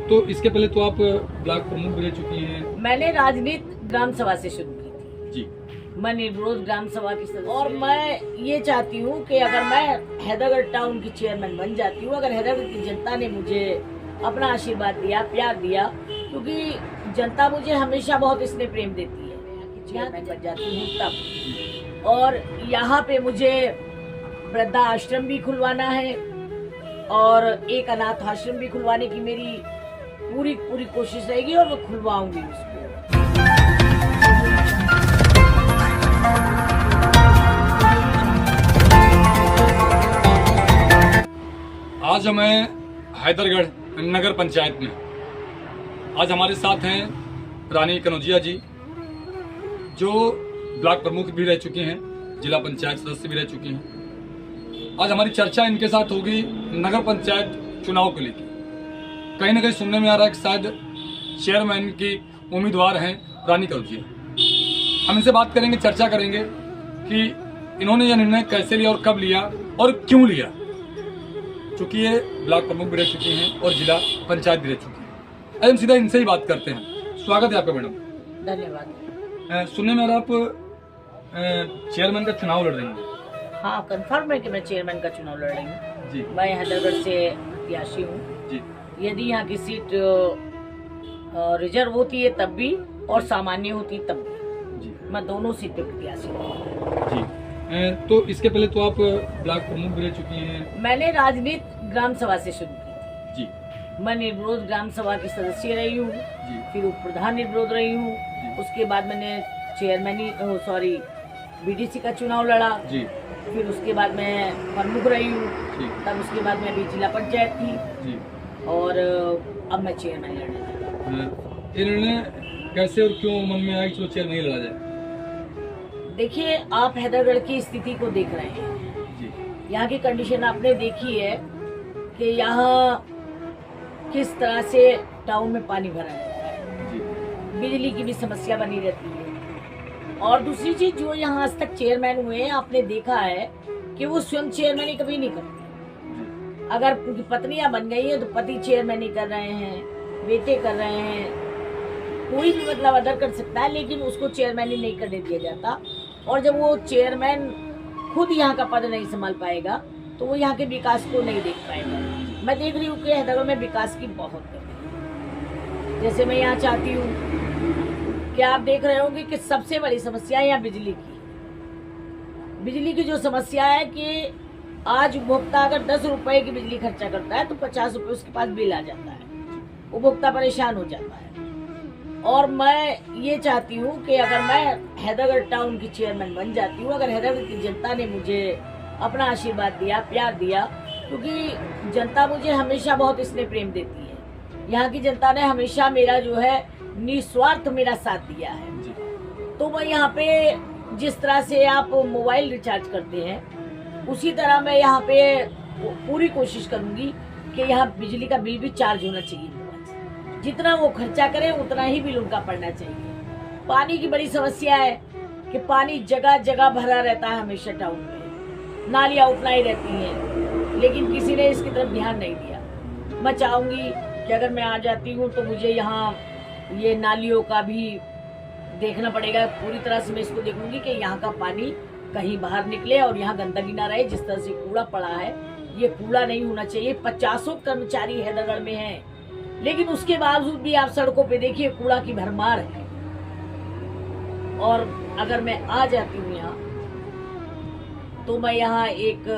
तो इसके पहले तो आप ब्लॉक प्रमुख भी रह चुकी हैं। मैंने राजनीति ग्राम सभा से शुरू की थी जी। मैं निर्विरोध ग्राम सभा की सदस्य और मैं ये चाहती हूँ कि अगर मैं हैदरगढ़ टाउन की चेयरमैन बन जाती हूँ, अगर हैदरगढ़ की जनता ने मुझे अपना आशीर्वाद दिया, प्यार दिया, क्योंकि जनता मुझे हमेशा बहुत स्नेह प्रेम देती है, चेयरमैन बन जाती हूँ तब। और यहाँ पे मुझे वृद्धा आश्रम भी खुलवाना है और एक अनाथ आश्रम भी खुलवाने की मेरी पूरी कोशिश रहेगी और मैं खुलवाऊंगी उसको। आज हमें हैदरगढ़ नगर पंचायत में आज हमारे साथ हैं रानी कनौजिया जी, जो ब्लॉक प्रमुख भी रह चुके हैं, जिला पंचायत सदस्य भी रह चुके हैं। आज हमारी चर्चा इनके साथ होगी नगर पंचायत चुनाव को लेकर। कहीं ना कहीं सुनने में आ रहा है कि शायद चेयरमैन की उम्मीदवार हैं रानी कनौजिया। हम इनसे बात करेंगे, चर्चा करेंगे कि इन्होंने यह निर्णय कैसे लिया और कब लिया और क्यों लिया, चूंकि ये ब्लॉक प्रमुख भी रह चुकी हैं और जिला पंचायत भी रह चुकी हैं। हम सीधा इनसे ही बात करते हैं। स्वागत है आपका मैडम। धन्यवाद। सुनने में आ रहा आप चेयरमैन का चुनाव लड़ रही हैं। हाँ, कंफर्म है कि मैं चेयरमैन का चुनाव लड़ रही हूँ जी। मैं हैदरगढ़ से प्रत्याशी हूँ जी। यदि यहाँ की सीट रिजर्व होती है तब भी और सामान्य होती तब भी जी। मैं दोनों सीट पे प्रत्याशी हूँ। जी। तो इसके पहले तो आप ब्लॉक प्रमुख भी रह चुकी हैं। मैंने राजनीति ग्राम सभा से शुरू की थी जी। मैं निर्विरोध ग्राम सभा की सदस्य रही हूँ, जी। फिर उप प्रधान निर्विरोध रही हूँ, उसके बाद मैंने चेयरमैन बीडीसी का चुनाव लड़ा, जी। फिर उसके बाद मैं प्रमुख रही हूँ, तब उसके बाद मैं अभी जिला पंचायत थी जी। और अब मैं चेयरमैन लड़ने जा रही हूँ। ये निर्णय कैसे और क्यों मन में आया कि चलो चेयरमैन लड़ा जाए? देखिए, आप हैदरगढ़ की स्थिति को देख रहे हैं जी। यहाँ की कंडीशन आपने देखी है कि यहाँ किस तरह से टाउन में पानी भरा रहता है, जी। बिजली की भी समस्या बनी रहती है। और दूसरी चीज, जो यहाँ आज तक चेयरमैन हुए हैं आपने देखा है कि वो स्वयं चेयरमैन कभी नहीं करते। अगर उनकी पत्नियां बन गई हैं तो पति चेयरमैन ही कर रहे हैं, बेटे कर रहे हैं, कोई भी मतलब अदर कर सकता है, लेकिन उसको चेयरमैन ही नहीं करने दिया जाता। और जब वो चेयरमैन खुद यहाँ का पद नहीं संभाल पाएगा तो वो यहाँ के विकास को नहीं देख पाएगा। मैं देख रही हूँ कि हैदरगढ़ में विकास की बहुत कमी है। जैसे मैं यहाँ चाहती हूँ कि आप देख रहे होंगे कि सबसे बड़ी समस्या है यहाँ बिजली की जो समस्या है कि आज उपभोक्ता अगर 10 रुपए की बिजली खर्चा करता है तो 50 रुपए उसके पास बिल आ जाता है, उपभोक्ता परेशान हो जाता है। और मैं ये चाहती हूँ कि अगर मैं हैदरगढ़ टाउन की चेयरमैन बन जाती हूँ, अगर हैदरगढ़ की जनता ने मुझे अपना आशीर्वाद दिया, प्यार दिया, क्योंकि जनता मुझे हमेशा बहुत स्नेह प्रेम देती है, यहाँ की जनता ने हमेशा मेरा जो है निस्वार्थ मेरा साथ दिया है। तो मैं यहाँ पे जिस तरह से आप मोबाइल रिचार्ज करते हैं उसी तरह मैं यहाँ पे पूरी कोशिश करूंगी कि यहाँ बिजली का बिल भी चार्ज होना चाहिए। जितना वो खर्चा करे उतना ही बिल उनका पड़ना चाहिए। पानी की बड़ी समस्या है कि पानी जगह जगह भरा रहता है हमेशा टाउन में, नालियाँ उतना ही रहती हैं, लेकिन किसी ने इसकी तरफ ध्यान नहीं दिया। मैं चाहूंगी कि अगर मैं आ जाती हूँ तो मुझे यहाँ ये नालियों का भी देखना पड़ेगा। पूरी तरह से मैं इसको देखूंगी कि यहाँ का पानी कहीं बाहर निकले और यहाँ गंदगी ना रहे। जिस तरह से कूड़ा पड़ा है, ये कूड़ा नहीं होना चाहिए। 50 कर्मचारी हैदरगढ़ में हैं, लेकिन उसके बावजूद भी आप सड़कों पे देखिए कूड़ा की भरमार है। और अगर मैं आ जाती हूँ यहाँ तो मैं यहाँ एक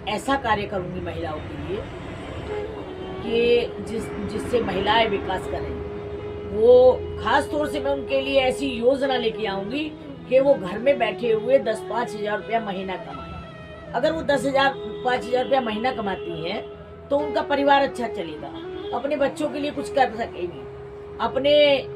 ऐसा कार्य करूंगी महिलाओं के लिए कि जिससे महिलाएं विकास करें। वो खास तौर से मैं उनके लिए ऐसी योजना लेके आऊंगी कि वो घर में बैठे हुए 10-5 हजार रुपया महीना कमाएं। अगर वो 10,000-5 हजार रुपया महीना कमाती हैं तो उनका परिवार अच्छा चलेगा, अपने बच्चों के लिए कुछ कर सकेंगी, अपने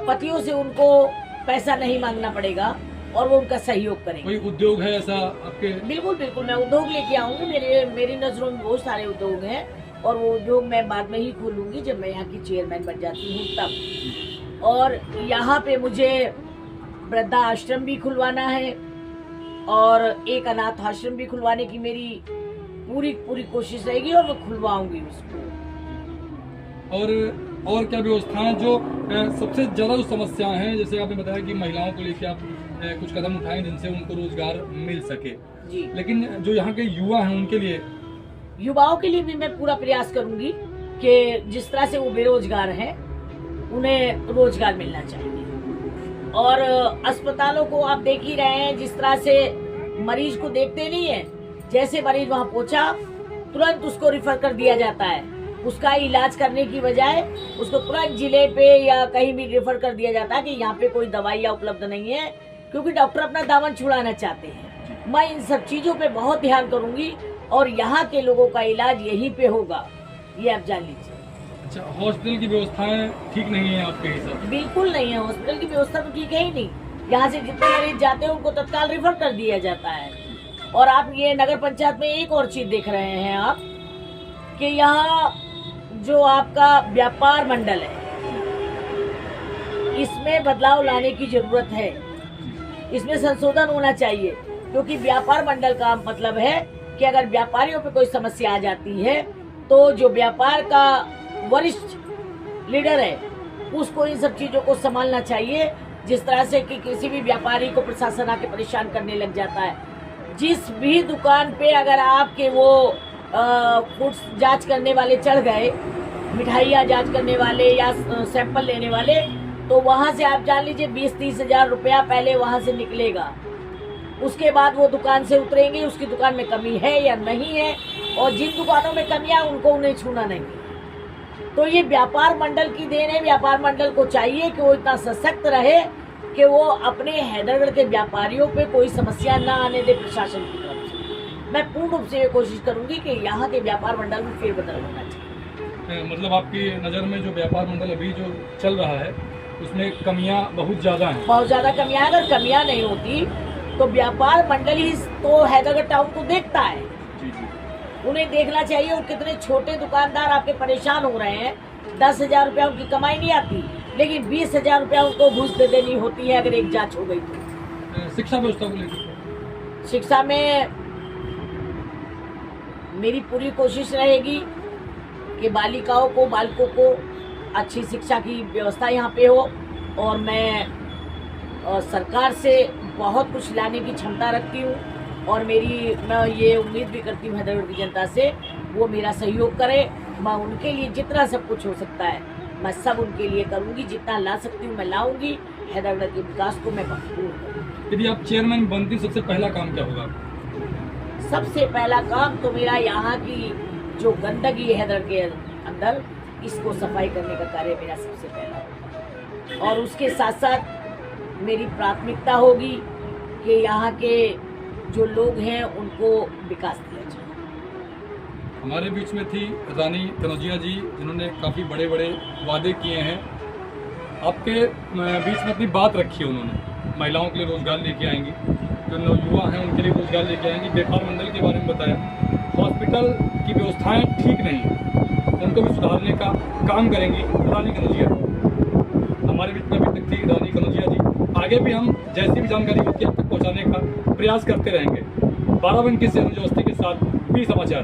पतियों से उनको पैसा नहीं मांगना पड़ेगा और वो उनका सहयोग करेंगे। कोई उद्योग है ऐसा आपके? बिल्कुल बिल्कुल मैं उद्योग लेके आऊंगी। मेरी नजरों में बहुत सारे उद्योग हैं और वो उद्योग मैं बाद में ही खोलूंगी जब मैं यहाँ की चेयरमैन बन जाती हूँ तब। और यहाँ पे मुझे वृद्धा आश्रम भी खुलवाना है और एक अनाथ आश्रम भी खुलवाने की मेरी पूरी पूरी कोशिश रहेगी और मैं खुलवाऊंगी उसको। और क्या व्यवस्थाएं जो सबसे ज्यादा जो समस्याएं हैं, जैसे आपने बताया कि महिलाओं को लेकर आप कुछ कदम उठाएं जिनसे उनको रोजगार मिल सके जी, लेकिन जो यहाँ के युवा हैं उनके लिए, युवाओं के लिए भी मैं पूरा प्रयास करूंगी कि जिस तरह से वो बेरोजगार हैं उन्हें रोजगार मिलना चाहिए। और अस्पतालों को आप देख ही रहे हैं, जिस तरह से मरीज को देखते नहीं है, जैसे मरीज वहां पहुंचा तुरंत उसको रिफर कर दिया जाता है। उसका इलाज करने की बजाय उसको तुरंत जिले पे या कहीं भी रेफर कर दिया जाता है कि यहाँ पे कोई दवाइयाँ उपलब्ध नहीं है, क्योंकि डॉक्टर अपना दामन छुड़ाना चाहते हैं। मैं इन सब चीजों पे बहुत ध्यान करूंगी और यहाँ के लोगों का इलाज यहीं पे होगा, ये आप जान लीजिए। अच्छा, हॉस्पिटल की व्यवस्थाएं ठीक नहीं है आपके हिसाब? बिल्कुल नहीं है, हॉस्पिटल की व्यवस्था तो ठीक है ही नहीं। यहाँ से जितने मरीज जाते हैं उनको तत्काल रेफर कर दिया जाता है। और आप ये नगर पंचायत में एक और चीज देख रहे हैं आप कि यहाँ जो आपका व्यापार मंडल है, इसमें बदलाव लाने की जरूरत है, इसमें संशोधन होना चाहिए। क्योंकि व्यापार मंडल का मतलब है कि अगर व्यापारियों पे कोई समस्या आ जाती है तो जो व्यापार का वरिष्ठ लीडर है उसको इन सब चीजों को संभालना चाहिए। जिस तरह से कि किसी भी व्यापारी को प्रशासन आके परेशान करने लग जाता है, जिस भी दुकान पे अगर आपके वो फूड्स जांच करने वाले चढ़ गए, मिठाइयाँ जांच करने वाले या सैंपल लेने वाले, तो वहां से आप जान लीजिए 20-30 हजार रुपया पहले वहां से निकलेगा। उसके बाद वो दुकान से उतरेंगे, उसकी दुकान में कमी है या नहीं है, और जिन दुकानों में कमियां उनको उन्हें छूना नहीं। तो ये व्यापार मंडल की देन है। व्यापार मंडल को चाहिए कि वो इतना सशक्त रहे कि वो अपने हैदरगढ़ के व्यापारियों पे कोई समस्या ना आने दे प्रशासन की तरफ से। मैं पूर्ण रूप से ये कोशिश करूंगी कि यहाँ के व्यापार मंडल में फेरबदल होना चाहिए। मतलब आपकी नज़र में जो व्यापार मंडल अभी जो चल रहा है उसमें कमियां बहुत ज़्यादा हैं? बहुत ज़्यादा कमियां। अगर कमियां नहीं होती तो व्यापार मंडल ही तो हैदरगढ़ टाउन को देखता है। जी जी, उन्हें देखना चाहिए। और कितने छोटे दुकानदार आपके परेशान हो रहे हैं, 10,000 रुपया उनकी कमाई नहीं आती, लेकिन 20,000 रुपया उनको घूस दे देनी होती है अगर एक जांच हो गई तो। शिक्षा व्यवस्था को लेकर? शिक्षा में मेरी पूरी कोशिश रहेगी कि बालिकाओं को, बालकों को अच्छी शिक्षा की व्यवस्था यहाँ पे हो। और मैं सरकार से बहुत कुछ लाने की क्षमता रखती हूँ और मैं ये उम्मीद भी करती हूँ हैदरगढ़ की जनता से, वो मेरा सहयोग करे। मैं उनके लिए जितना सब कुछ हो सकता है मैं सब उनके लिए करूँगी, जितना ला सकती हूँ मैं लाऊंगी। हैदरगढ़ के विकास को मैं भरपूर करूँगी। यदि आप चेयरमैन बनती सबसे पहला काम क्या होगा? सबसे पहला काम तो मेरा यहाँ की जो गंदगी है हैदरगढ़ के अंदर, इसको सफाई करने का कार्य मेरा सबसे पहला होगा। और उसके साथ साथ मेरी प्राथमिकता होगी कि यहाँ के जो लोग हैं उनको विकास दिया जाए। हमारे बीच में थी रानी कनौजिया जी, जिन्होंने काफ़ी बड़े बड़े वादे किए हैं। आपके बीच में अपनी बात रखी है उन्होंने। महिलाओं के लिए रोज़गार लेके आएंगी, जो युवा हैं उनके लिए रोज़गार लेके आएंगी। व्यापार मंडल के बारे में बताया। हॉस्पिटल की व्यवस्थाएं ठीक नहीं हैं, उनको भी सुधारने का काम करेंगी रानी कनौजिया। हमारे बीच में अभी तक थी रानी कनौजिया जी। आगे भी हम जैसी भी जानकारी होती है आप तक पहुँचाने का प्रयास करते रहेंगे। बाराबंकी से अनुज अवस्थी के साथ बी समाचार।